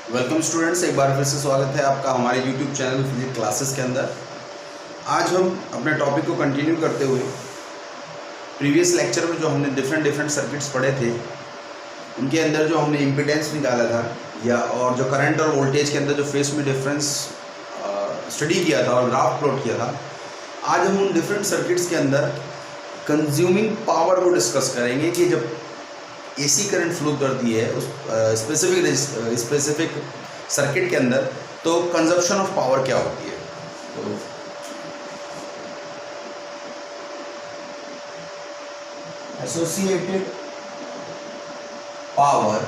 Welcome students, एक बार फिर से स्वागत है आपका हमारे यूट्यूब चैनल फिजिक्स क्लासेस के अंदर। आज हम अपने टॉपिक को कंटिन्यू करते हुए प्रीवियस लेक्चर में जो हमने डिफरेंट सर्किट्स पढ़े थे उनके अंदर जो हमने इम्पीडेंस निकाला था या और जो करंट और वोल्टेज के अंदर जो फेस में डिफरेंस स्टडी किया था और ग्राफ प्लॉट किया था, आज हम उन डिफरेंट सर्किट्स के अंदर कंज्यूमिंग पावर को डिस्कस करेंगे कि जब एसी करंट फ्लो करती है उस स्पेसिफिक सर्किट के अंदर तो कंजप्शन ऑफ पावर क्या होती है। तो associated power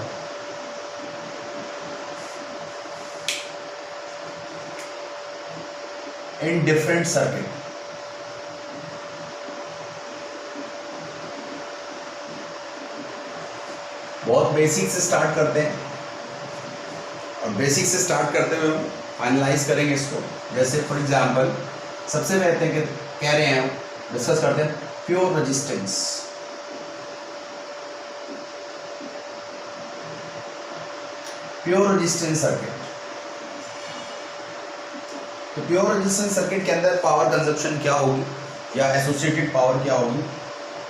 in different circuit. बहुत बेसिक से स्टार्ट करते हैं और बेसिक से स्टार्ट करते हुए हम फाइनलाइज करेंगे इसको। जैसे फॉर एग्जांपल सबसे कहते हैं कि कह रहे हैं, डिस्कस करते हैं pure resistance. Pure resistance circuit, तो प्योर रेजिस्टेंस सर्किट के अंदर पावर कंजप्शन क्या होगी या एसोसिएटेड पावर क्या होगी।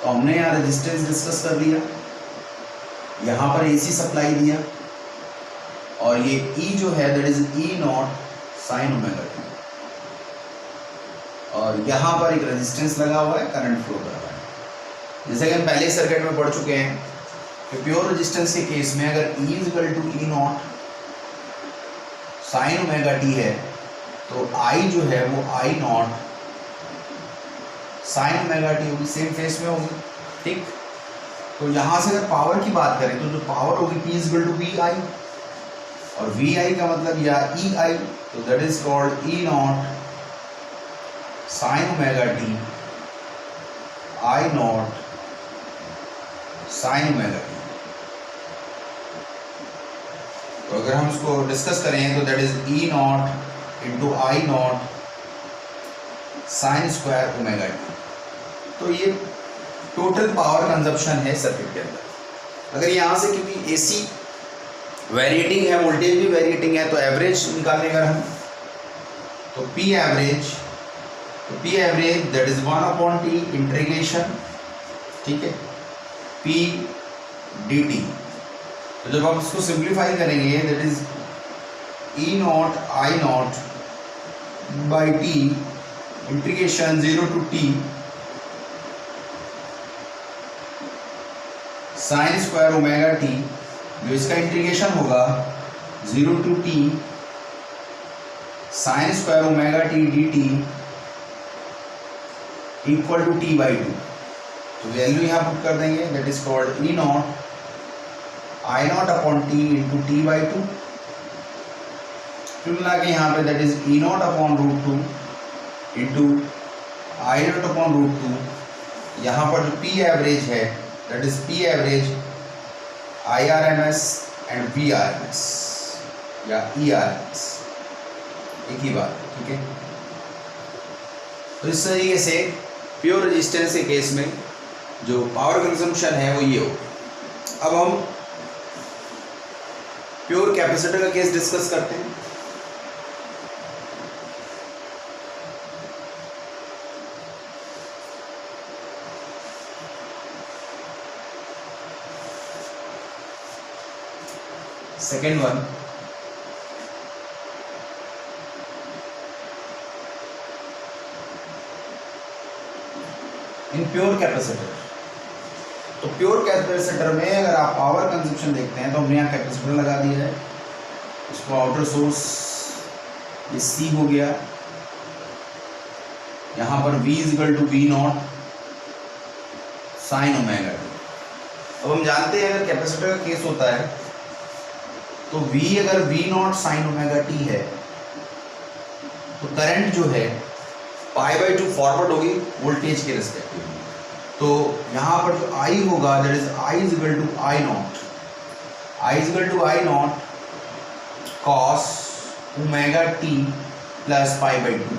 तो हमने यहाँ रेजिस्टेंस डिस्कस कर लिया, यहाँ पर एसी सप्लाई दिया और ये E जो है that is E not sine omega T, और यहाँ पर एक रेजिस्टेंस लगा हुआ है, करंट फ्लो कर रहा है। जैसे कि हम पहले सर्किट में पढ़ चुके हैं कि प्योर रेजिस्टेंस के केस में अगर E is equal to E not sine omega t है तो I जो है वो I not sine omega t होगी, सेम फेस में होगी। ठीक, तो यहाँ से अगर पावर की बात करें तो जो पावर होगी P is equal to V I, और वी आई का मतलब या ई आई, तो that is called E not sine omega T I not sine omega T. तो अगर हम इसको डिस्कस करें तो that is E not into I not sine square omega T. तो ये टोटल पावर कंजप्शन है सर्किट के अंदर। अगर यहाँ से क्योंकि एसी वेरिएटिंग है, वोल्टेज भी वेरिएटिंग है, तो एवरेज निकालने अगर हम तो P average that is 1/t integration, ठीक है, पी डी टी। तो जब हम इसको सिंप्लीफाई करेंगे that is E not I not by t integration 0 to t sine square omega t, जो इसका इंटीग्रेशन होगा 0 to t sine square omega t d t equal to t by 2। तो value यहाँ पुट कर देंगे, that is called E not I not upon t into t by 2। फिर मिला के यहाँ पे that is E not upon √2 into I not upon √2। यहाँ पर जो पी एवरेज है that is P average IRMS and VRMS या ERMS, एक ही बात, ठीक है। तो इस तरीके से प्योर रेजिस्टेंस के केस में जो पावर कंजम्पशन है वो ये हो। अब हम प्योर कैपेसिटर का केस डिस्कस करते हैं। Second one, in pure capacitor. तो प्योर कैपेसिटर में अगर आप पावर कंजप्शन देखते हैं तो हमने यहाँ कैपेसिटर लगा दिया है, उसको आउटर सोर्स ये C हो गया, यहाँ पर V is equal to V not sine omega t. अब हम जानते हैं अगर कैपेसिटर का केस होता है तो V अगर V not sine omega t है तो करंट जो है π/2 फॉरवर्ड होगी वोल्टेज के रिस्पेक्टिव। तो यहाँ पर जो I होगा that is I is equal to I not cos omega T plus π/2।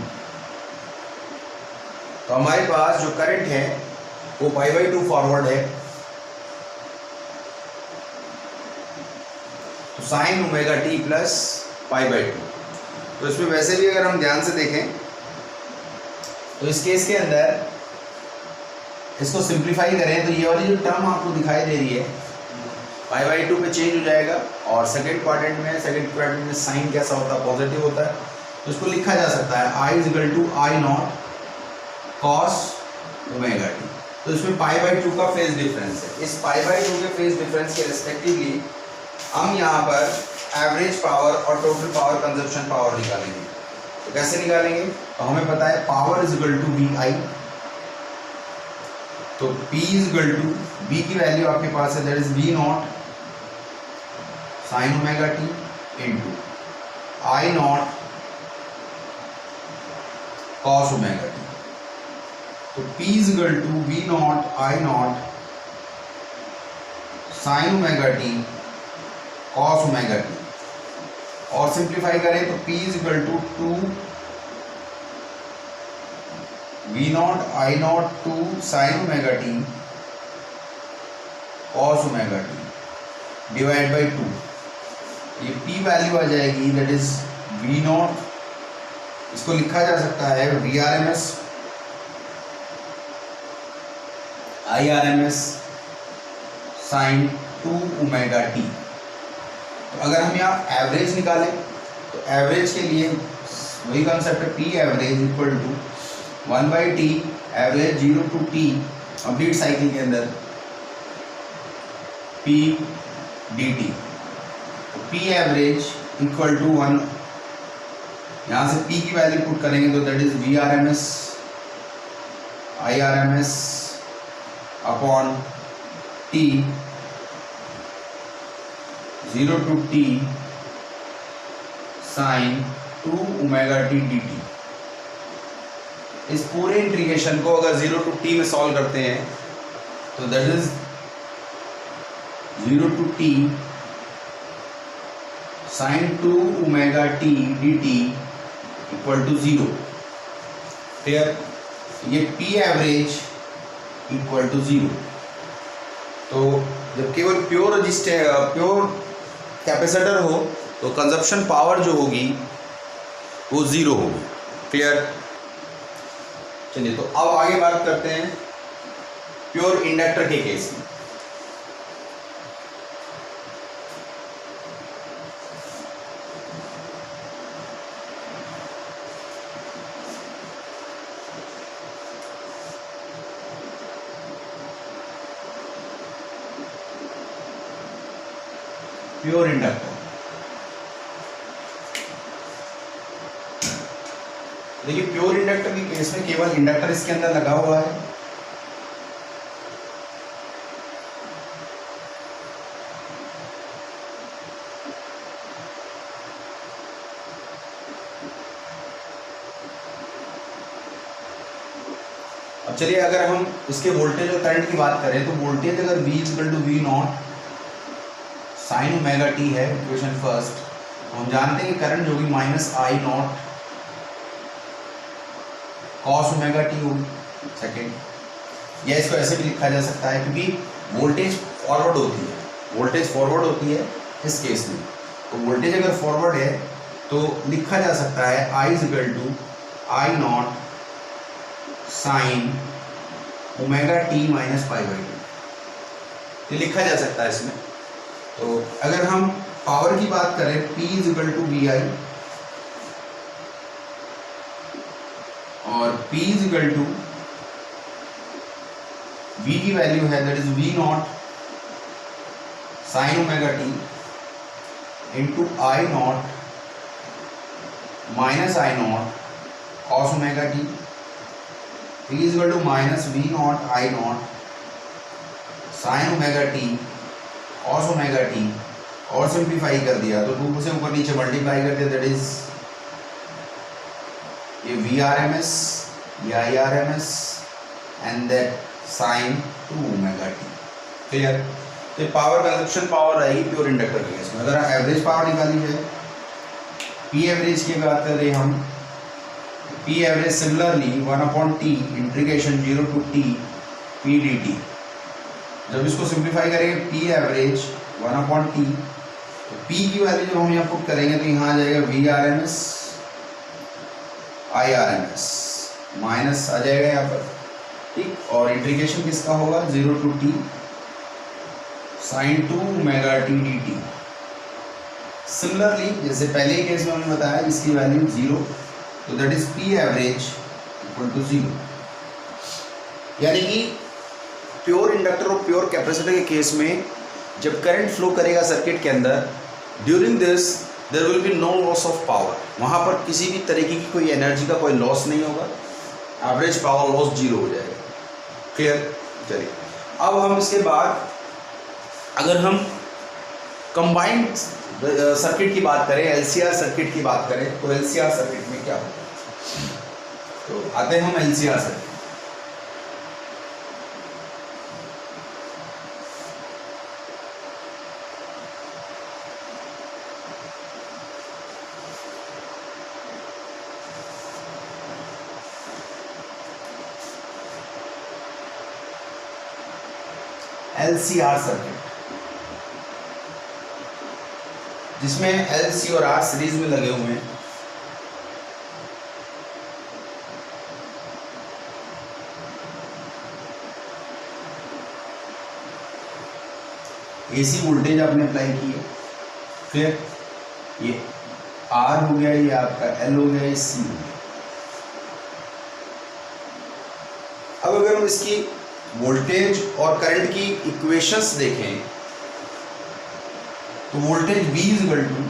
तो हमारे पास जो करंट है वो π/2 फॉरवर्ड है, तो sine omega T plus pi by to. तो इसमें वैसे भी अगर हम ध्यान से देखें तो इस केस के अंदर इसको सिंप्लीफाई करें तो ये वाली जो टर्म आपको दिखाई दे रही है पाई बाई टू पे चेंज हो जाएगा, और सेकेंड क्वाड्रेंट में साइन कैसा होता है, पॉजिटिव होता है। तो इसको लिखा जा सकता है I is equal to I not cos omega T. तो इसमें पाई बाई टू का फेज डिफरेंस है। इस पाई बाई टू के फेज डिफरेंस के रिस्पेक्टिवली हम यहाँ पर एवरेज पावर और टोटल पावर कंजप्शन पावर निकालेंगे। तो कैसे निकालेंगे? तो हमें पता है power is equal to V I. तो P is equal to B की वैल्यू आपके पास है, that is V not sine omega T into I not cos omega T. तो P is equal to V not I not sine omega T cos omega T, और simplify करें तो P is equal to 2 V not I not 2 sine omega T cos omega t divide by 2। ये P value आ जाएगी, that is V not, इसको लिखा जा सकता है V R M S I R M S sine 2 omega T. तो अगर हम यहाँ एवरेज निकालें तो एवरेज के लिए वही कंसेप्ट है, P average equal to 1 by t average 0 to t complete cycle के अंदर P डी टी। तो P एवरेज इक्वल टू 1, यहाँ से P की वैल्यू पुट करेंगे तो that is V R M S I R M S upon t 0 to t sine 2 omega t d t. इस पूरे इंटीग्रेशन को अगर 0 टू टी में सॉल्व करते हैं तो that is 0 to t sine 2 omega t d t equal to 0। Clear? ये P average equal to 0। तो जब केवल प्योर कैपेसिटर हो तो कंजप्शन पावर जो होगी वो 0 होगी। क्लियर? चलिए, तो अब आगे बात करते हैं प्योर इंडक्टर के केस में। प्योर इंडक्टर, देखिए प्योर इंडक्टर के केस में केवल इंडक्टर इसके अंदर लगा हुआ है। अब चलिए, अगर हम इसके वोल्टेज और करंट की बात करें तो वोल्टेज अगर V equal to V not sine omega t है इक्वेशन फर्स्ट, तो हम जानते हैं कि करंट जो होगी minus I not cos omega t होगी सेकेंड। या इसको ऐसे भी लिखा जा सकता है क्योंकि वोल्टेज फॉरवर्ड होती है इस केस में। तो वोल्टेज अगर फॉरवर्ड है तो लिखा जा सकता है I is equal to I not sine omega T minus pi by two, ये लिखा जा सकता है इसमें। तो अगर हम पावर की बात करें P is equal to V I और P is equal to V की वैल्यू है that is V not sine omega T into I not minus I not cos omega T. P is equal to minus V not I not sine omega T cos omega T, और simplify कर दिया तो 2 से ऊपर नीचे multiply कर दिया that is ये वी आर एम एस, ये I R M S and that sine 2 omega t. Clear? तो पावर कंजप्शन पावर आएगी प्योर इंडक्टर के केस में। अगर एवरेज पावर निकाली जाए P एवरेज की बात करें हम, P average similarly 1/t integration 0 to t P dt। जब इसको सिंप्लीफाई करेंगे P एवरेज 1/t तो P की वैल्यू जब हम यहाँ पुट करेंगे तो यहाँ आ जाएगा VRMS IRMS माइनस आ जाएगा यहाँ पर, ठीक। और इंटीग्रेशन किसका होगा, 0 to t sin 2 omega t dt। Similarly जैसे पहले ही केस में हमने बताया इसकी वैल्यू 0, तो that is P average equal to 0। यानी कि प्योर इंडक्टर और प्योर कैपेसिटर के केस में जब करंट फ्लो करेगा सर्किट के अंदर, during this there will be no loss of power. वहाँ पर किसी भी तरीके की कोई एनर्जी का कोई लॉस नहीं होगा, एवरेज पावर लॉस 0 हो जाएगा। क्लियर? चलिए अब हम इसके बाद अगर हम कंबाइंड सर्किट की बात करें, LCR सर्किट की बात करें, तो LCR सर्किट में क्या होगा, तो आते हैं हम LCR सर्किट। LCR सर्किट जिसमें L, C और R सीरीज में लगे हुए हैं। AC वोल्टेज आपने अप्लाई की है, फिर ये R हो गया, ये आपका L हो गया, ये C हो गया। अब अगर हम इसकी वोल्टेज और करंट की इक्वेशंस देखें तो voltage V equal to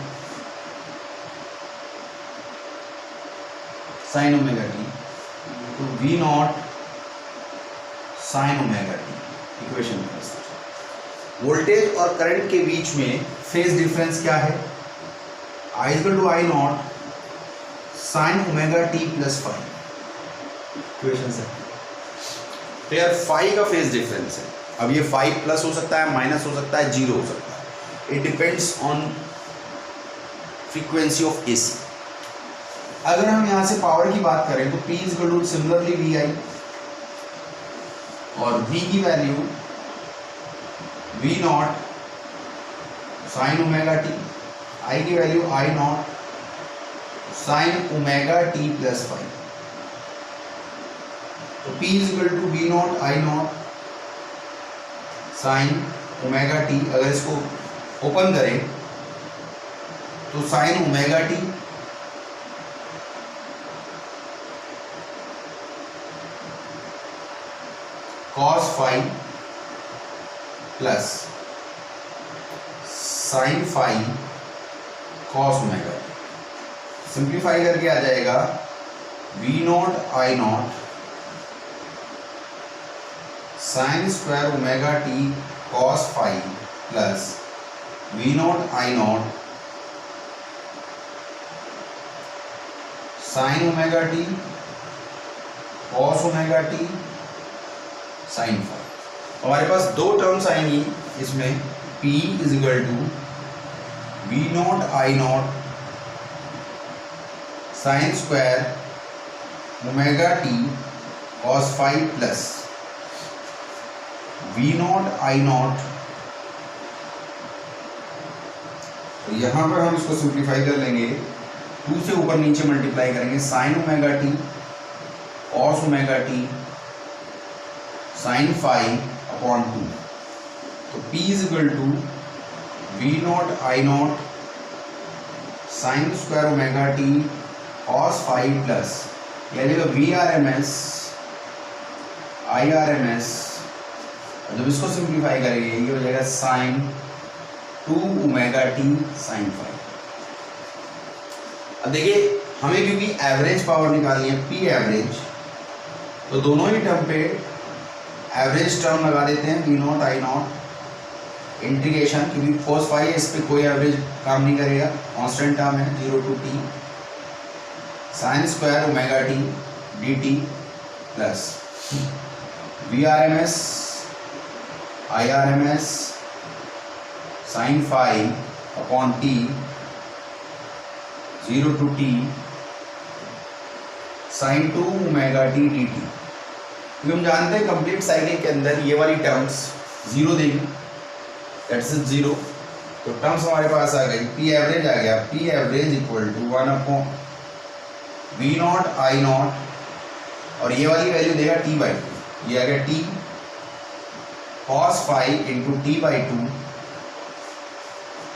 sine omega T, तो V not sine omega t equation first. Voltage और करंट के बीच में फेज डिफरेंस क्या है, I equal to I not sine omega T plus five equation से। तो यार फाई का फेज डिफरेंस है। अब ये 5 प्लस हो सकता है, माइनस हो सकता है, 0 हो सकता है, it depends on frequency of AC। अगर हम यहाँ से पावर की बात करें तो P is equal to similarly VI, और V की value V not sine omega t, I की value I not sine omega T plus five. तो P is equal to V not I not sine omega t. अगर इसको open करें तो sine omega T cos five plus sine five cos omega t. Simplify करके आ जाएगा V not I not sine square omega T cos five plus V not I not sine omega T cos omega t sine five. हमारे पास दो terms आएंगी इसमें, P is equal to V not I not sine square omega T cos five plus V not I not. तो यहाँ पर हम इसको सिंप्लीफाई कर लेंगे, 2 से ऊपर नीचे मल्टीप्लाई करेंगे, sine omega T cos omega t sine phi upon 2। तो P is equal to V not I not sine square omega T cos five plus VRMS IRMS। जब इसको सिंप्लीफाई करेंगे ये हो जाएगा sine 2 omega t sine phi. अब देखिए हमें क्योंकि एवरेज पावर निकालनी है P एवरेज, तो दोनों ही टर्म पे एवरेज टर्म लगा देते हैं, V not I not integration, क्योंकि cos फाइव इस पर कोई एवरेज काम नहीं करेगा, कांस्टेंट टर्म है, 0 to t sine square omega t d t plus VRMS IRMS sine phi upon t 0 to t sine 2 omega t d t. क्योंकि हम जानते हैं कंप्लीट साइकिल के अंदर ये वाली टर्म्स 0 देगी, दैट्स इज 0। तो टर्म्स हमारे पास आ गई, पी एवरेज आ गया, P average equal to 1/V0 I0 और ये वाली वैल्यू देगा T/2, ये आ गया T cos phi into T/2।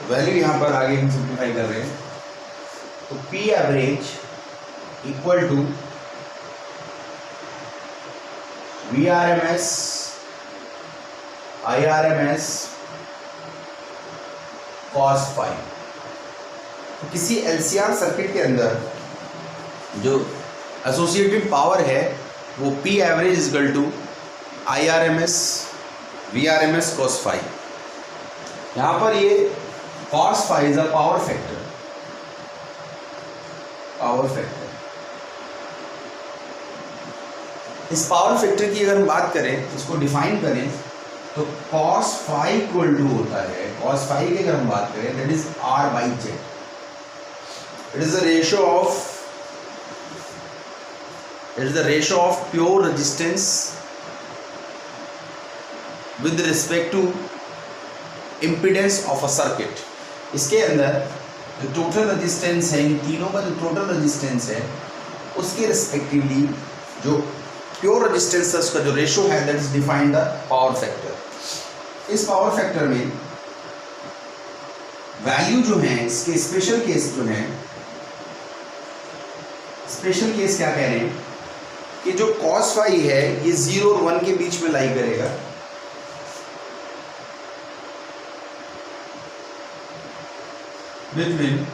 Value यहाँ पर आगे हम सिंप्लीफाई कर रहे हैं, तो P average equal to VRMS IRMS cos phi। तो किसी LCR सर्किट के अंदर जो एसोसिएटेड पावर है वो P average equal to IRMS VRMS cos phi। यहाँ पर ये cos phi is a power factor, इस पावर फैक्टर की अगर हम बात करें, इसको डिफाइन करें, तो cos phi इक्वल टू होता है, cos phi की अगर हम बात करें that is R/Z। It is the ratio of pure resistance with respect to impedance of a circuit. इसके अंदर जो टोटल रेजिस्टेंस है, इन तीनों का जो टोटल रेजिस्टेंस है उसके रिस्पेक्टिवली जो प्योर रेजिस्टेंस है उसका जो रेशियो है that is defined the power factor. इस पावर फैक्टर में वैल्यू जो है, इसके स्पेशल केस जो है, स्पेशल केस क्या कह रहे हैं कि जो cos phi है ये 0 और 1 के बीच में लाई करेगा, between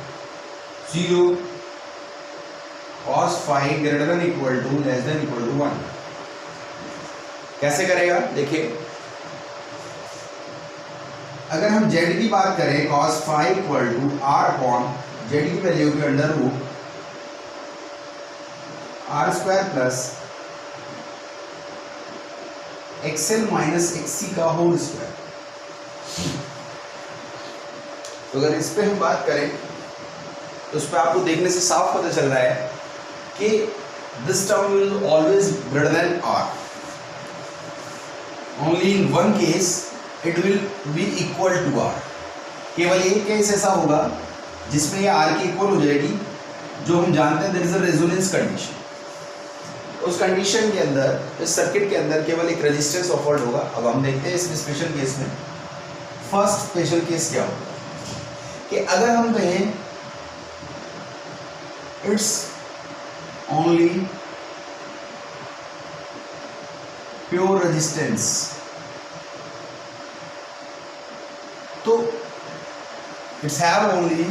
0 cos phi greater than equal to less than equal to 1। कैसे करेगा देखिए, अगर हम z की बात करें cos phi equal to r upon z की वैल्यू के under root r² plus XL minus XC का होल स्क्वायर। तो अगर इस पे हम बात करें तो उस पर आपको देखने से साफ पता चल रहा है कि this term will always greater than r, only in one case it will be equal to r। केवल एक केस ऐसा होगा जिसमें ये r की इक्वल हो जाएगी, जो हम जानते हैं that is a resonance condition. उस कंडीशन के अंदर, इस सर्किट के अंदर केवल एक रेजिस्टेंस ऑफर्ड होगा। अब हम देखते हैं इस स्पेशल केस में, फर्स्ट स्पेशल केस क्या होगा कि अगर हम कहें इट्स ओनली प्योर रेजिस्टेंस, तो it's have only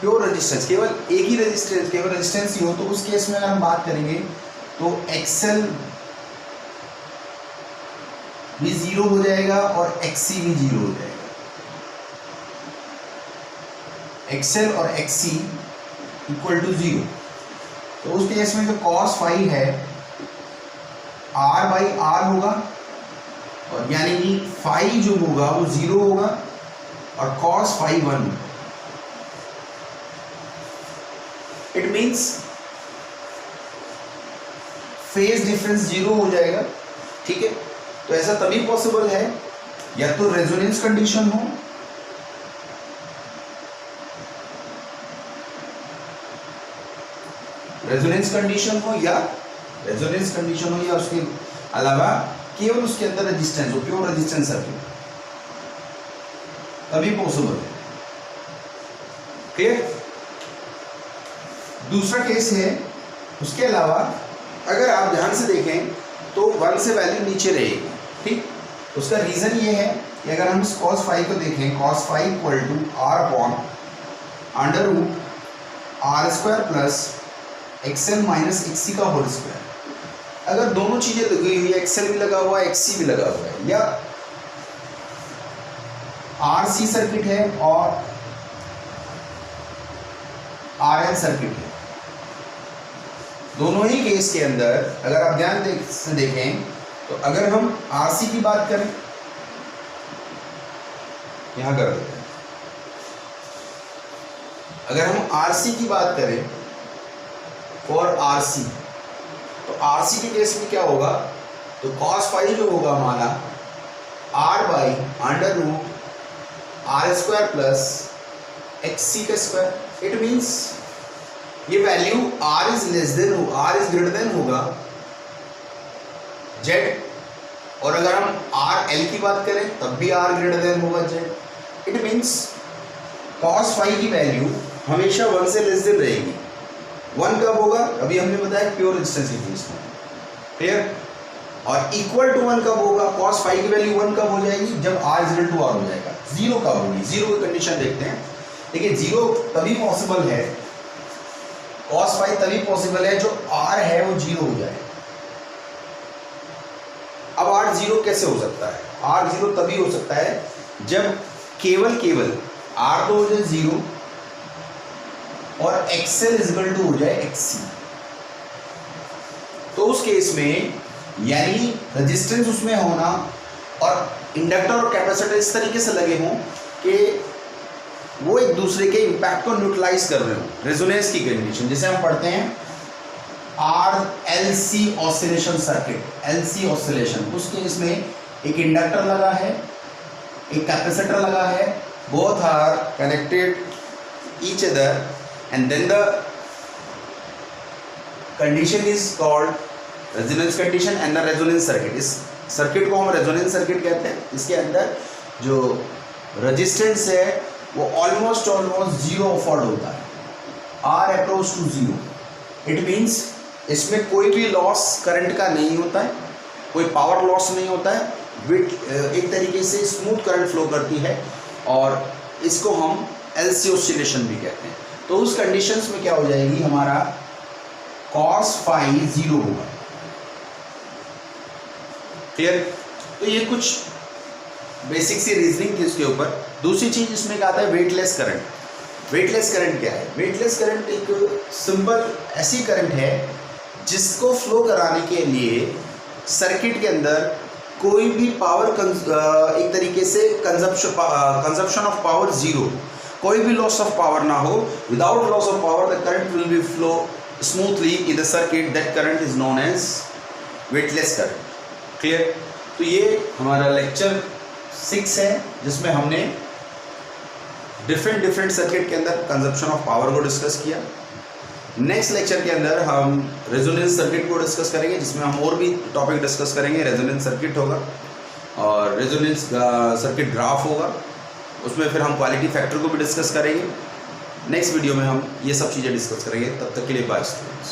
pure resistance, केवल एक ही रेजिस्टेंस, केवल रेजिस्टेंस ही हो, तो उस केस में अगर हम बात करेंगे तो XL भी 0 हो जाएगा और XC भी 0 हो जाएगा। XL और XC इक्वल टू 0। तो उस केस में जो cos phi है R/R होगा, और यानी कि phi जो होगा वो 0 होगा और cos phi 1 होगा। इट मीन्स फेज डिफरेंस 0 हो जाएगा, ठीक है। तो ऐसा तभी पॉसिबल है या तो रेजोनेंस कंडीशन हो, या उसके अलावा केवल उसके अंदर रेजिस्टेंस हो, प्योर रेजिस्टेंस सर्किट, तभी पॉसिबल है। क्लियर? दूसरा केस है, उसके अलावा अगर आप ध्यान से देखें तो 1 से वैल्यू नीचे रहेगी, ठीक। उसका रीजन ये है कि अगर हम इस cos phi को देखें, cos phi equal to r upon under root r² plus XL minus XC का होल स्क्वायर। अगर दोनों चीजें लगी हुई है, XL भी लगा हुआ है, XC भी लगा हुआ है, या RC सर्किट है और RL सर्किट है, दोनों ही केस के अंदर अगर आप ध्यान से देखें तो अगर हम RC की बात करें, यहां कर देते हैं, अगर हम RC की बात करें फॉर RC, तो RC के केस में क्या होगा, तो cos phi जो होगा हमारा R by under root R square plus X C का स्क्वायर। इट मीन्स ये value R is greater than होगा जेड, और अगर हम आर एल की बात करें तब भी आर ग्रेटर देन होगा Z. It means cos phi की वैल्यू हमेशा 1 से लेस देन रहेगी। 1 कब होगा? अभी हमने बताया प्योर रेजिस्टेंस के केस में, क्लियर। और इक्वल टू 1 कब होगा? कॉस फाई की वैल्यू 1 कब हो जाएगी? जब R is equal to R हो जाएगा। 0 कब होगी? 0 की कंडीशन देखते हैं। देखिए 0 तभी पॉसिबल है, कॉस फाई तभी पॉसिबल है जो आर है वो 0 हो जाए। अब आर 0 कैसे हो सकता है? आर 0 तभी हो सकता है जब केवल आर तो हो जाए 0 और एक्सएल इक्वल टू हो जाए एक्ससी। तो उस केस में यानी रेजिस्टेंस उसमें होना और इंडक्टर और कैपेसिटर इस तरीके से लगे हों कि वो एक दूसरे के इंपैक्ट को न्यूट्रलाइज कर रहे हो। रेजोनेंस की कंडीशन जैसे हम पढ़ते हैं R L C oscillation circuit, L C oscillation, उस केस में एक इंडक्टर लगा है, एक कैपेसिटर लगा है, both are connected each other and then the condition is called resonance condition and the resonance circuit. इस सर्किट को हम रेजोनेंस सर्किट कहते हैं। इसके अंदर जो रेजिस्टेंस है वो ऑलमोस्ट 0 अफोर्ड होता है, R approach to 0। It means इसमें कोई भी लॉस करंट का नहीं होता है, कोई पावर लॉस नहीं होता है, एक तरीके से स्मूथ करंट फ्लो करती है और इसको हम एलसी ऑसिलेशन भी कहते हैं। तो उस कंडीशंस में क्या हो जाएगी, हमारा कॉस फाई 0 होगा, क्लियर। तो ये कुछ बेसिक सी रीजनिंग थी इसके ऊपर। दूसरी चीज इसमें क्या आता है, वेटलेस करंट। वेटलेस करंट क्या है? वेटलेस करंट एक सिंपल ऐसी करंट है जिसको फ्लो कराने के लिए सर्किट के अंदर कोई भी पावर एक तरीके से कंजप्शन ऑफ पावर 0, कोई भी लॉस ऑफ पावर ना हो। Without loss of power the current will be flow smoothly in the circuit, that current is known as wattless current, clear. तो ये हमारा लेक्चर 6 है जिसमें हमने डिफरेंट सर्किट के अंदर कंजप्शन ऑफ पावर को डिस्कस किया। नेक्स्ट लेक्चर के अंदर हम रेजोनेंस सर्किट को डिस्कस करेंगे, जिसमें हम और भी टॉपिक डिस्कस करेंगे। रेजोनेंस सर्किट होगा और रेजोनेंस सर्किट ग्राफ होगा, उसमें फिर हम क्वालिटी फैक्टर को भी डिस्कस करेंगे। नेक्स्ट वीडियो में हम ये सब चीज़ें डिस्कस करेंगे। तब तक के लिए बाय स्टूडेंट्स।